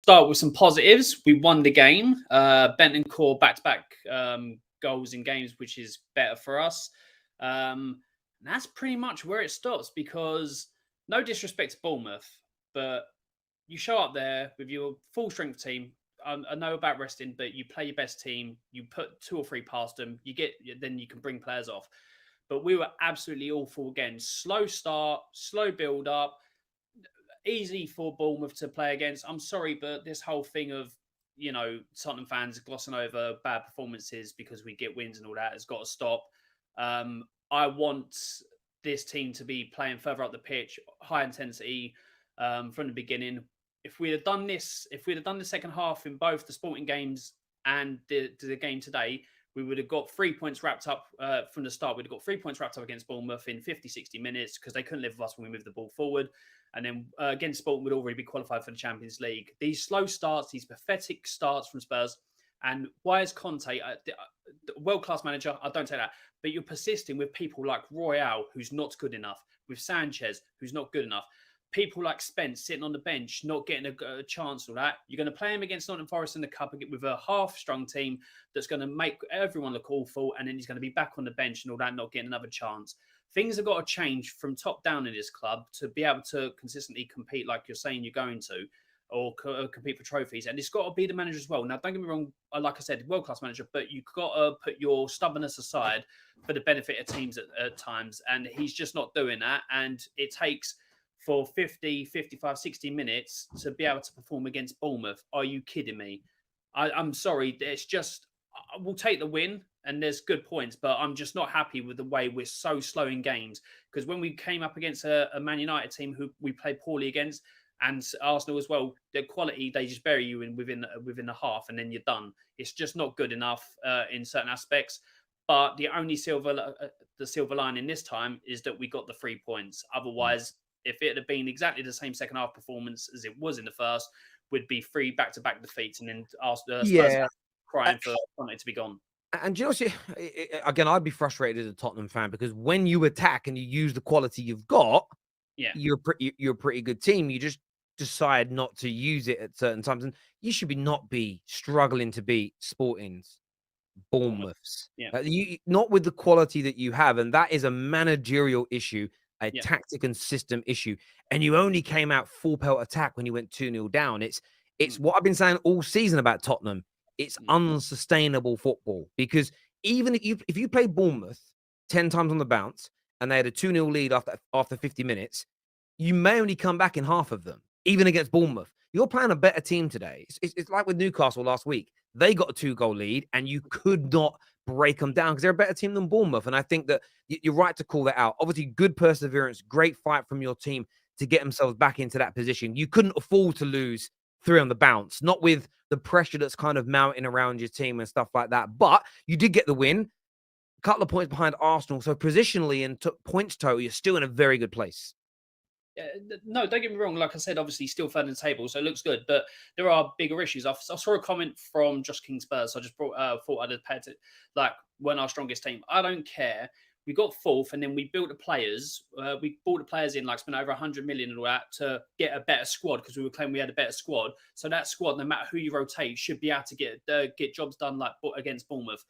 start with some positives. We won the game. Bentancur back-to-back goals in games, which is better for us. And that's pretty much where it stops because no disrespect to Bournemouth, but you show up there with your full strength team. I know about resting, but you play your best team. You put 2 or 3 past them. Then you can bring players off. But we were absolutely awful again. Slow start, slow build up. Easy for Bournemouth to play against. I'm sorry, but this whole thing of, Tottenham fans glossing over bad performances because we get wins and all that has got to stop. I want this team to be playing further up the pitch, high intensity from the beginning. If we'd have done the second half in both the Sporting games and the game today, we would have got 3 points wrapped up from the start. We'd have got 3 points wrapped up against Bournemouth in 50, 60 minutes because they couldn't live with us when we moved the ball forward. And then against Sporting, we'd already be qualified for the Champions League. These slow starts, these pathetic starts from Spurs. And why is Conte, a world-class manager, I don't say that, but you're persisting with people like Royale, who's not good enough, with Sanchez, who's not good enough, people like Spence sitting on the bench, not getting a chance or that. You're going to play him against Nottingham Forest in the Cup with a half-strong team that's going to make everyone look awful, and then he's going to be back on the bench and all that, not getting another chance. Things have got to change from top down in this club to be able to consistently compete like you're saying you're going to, or compete for trophies. And it's got to be the manager as well. Now, don't get me wrong, like I said, world-class manager, but you've got to put your stubbornness aside for the benefit of teams at times. And he's just not doing that. And it takes for 50, 55, 60 minutes to be able to perform against Bournemouth. Are you kidding me? I'm sorry. It's just, we'll take the win. And there's good points, but I'm just not happy with the way we're so slow in games. Because when we came up against a Man United team who we played poorly against, and Arsenal as well, their quality, they just bury you within the half, and then you're done. It's just not good enough in certain aspects. But the only silver lining this time is that we got the 3 points. Otherwise, if it had been exactly the same second half performance as it was in the first, we'd be 3 back-to-back defeats, and then Spurs crying for Conte to be gone. And you know, again, I'd be frustrated as a Tottenham fan because when you attack and you use the quality you've got, you're a pretty good team. You just decide not to use it at certain times, and you should not be struggling to beat Sportings, Bournemouths, not with the quality that you have, and that is a managerial issue, a tactic and system issue. And you only came out full pelt attack when you went 2-0 down. It's what I've been saying all season about Tottenham. It's unsustainable football because even if you play Bournemouth 10 times on the bounce and they had a 2-0 lead after 50 minutes, you may only come back in half of them, even against Bournemouth. You're playing a better team today. It's like with Newcastle last week. They got a 2-goal lead and you could not break them down because they're a better team than Bournemouth. And I think that you're right to call that out. Obviously, good perseverance, great fight from your team to get themselves back into that position. You couldn't afford to lose 3 on the bounce, not with the pressure that's kind of mounting around your team and stuff like that. But you did get the win, a couple of points behind Arsenal. So positionally and points total, you're still in a very good place. No, don't get me wrong. Like I said, obviously still third in the table, so it looks good. But there are bigger issues. I saw a comment from Josh King Spurs. So I just thought I'd pay it like when our strongest team. I don't care. We got 4th, and then we built the players. We bought the players in, like spent over 100 million and all that to get a better squad because we were claiming we had a better squad. So that squad, no matter who you rotate, should be able to get jobs done like against Bournemouth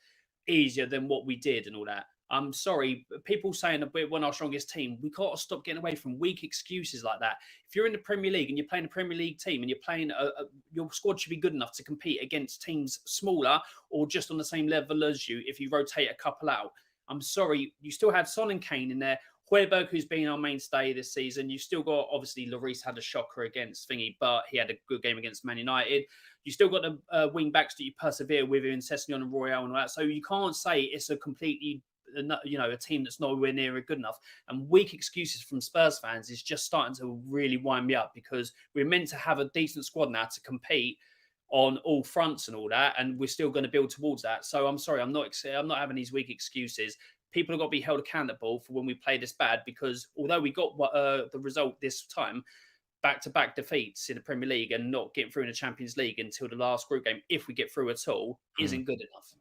easier than what we did and all that. I'm sorry, people saying that we're our strongest team. We got to stop getting away from weak excuses like that. If you're in the Premier League and you're playing a Premier League team and you're playing, your squad should be good enough to compete against teams smaller or just on the same level as you if you rotate a couple out. I'm sorry, you still had Son and Kane in there. Højbjerg, who's been our mainstay this season. You still got, obviously, Lloris had a shocker against Thingy, but he had a good game against Man United. You still got the wing backs that you persevere with in Sessegnon and Royale and all that. So you can't say it's a completely, a team that's nowhere near good enough. And weak excuses from Spurs fans is just starting to really wind me up because we're meant to have a decent squad now to compete on all fronts and all that, and we're still going to build towards that. So I'm sorry, I'm not having these weak excuses. People have got to be held accountable for when we play this bad because although we got the result this time, back-to-back defeats in the Premier League and not getting through in the Champions League until the last group game, if we get through at all, isn't good enough.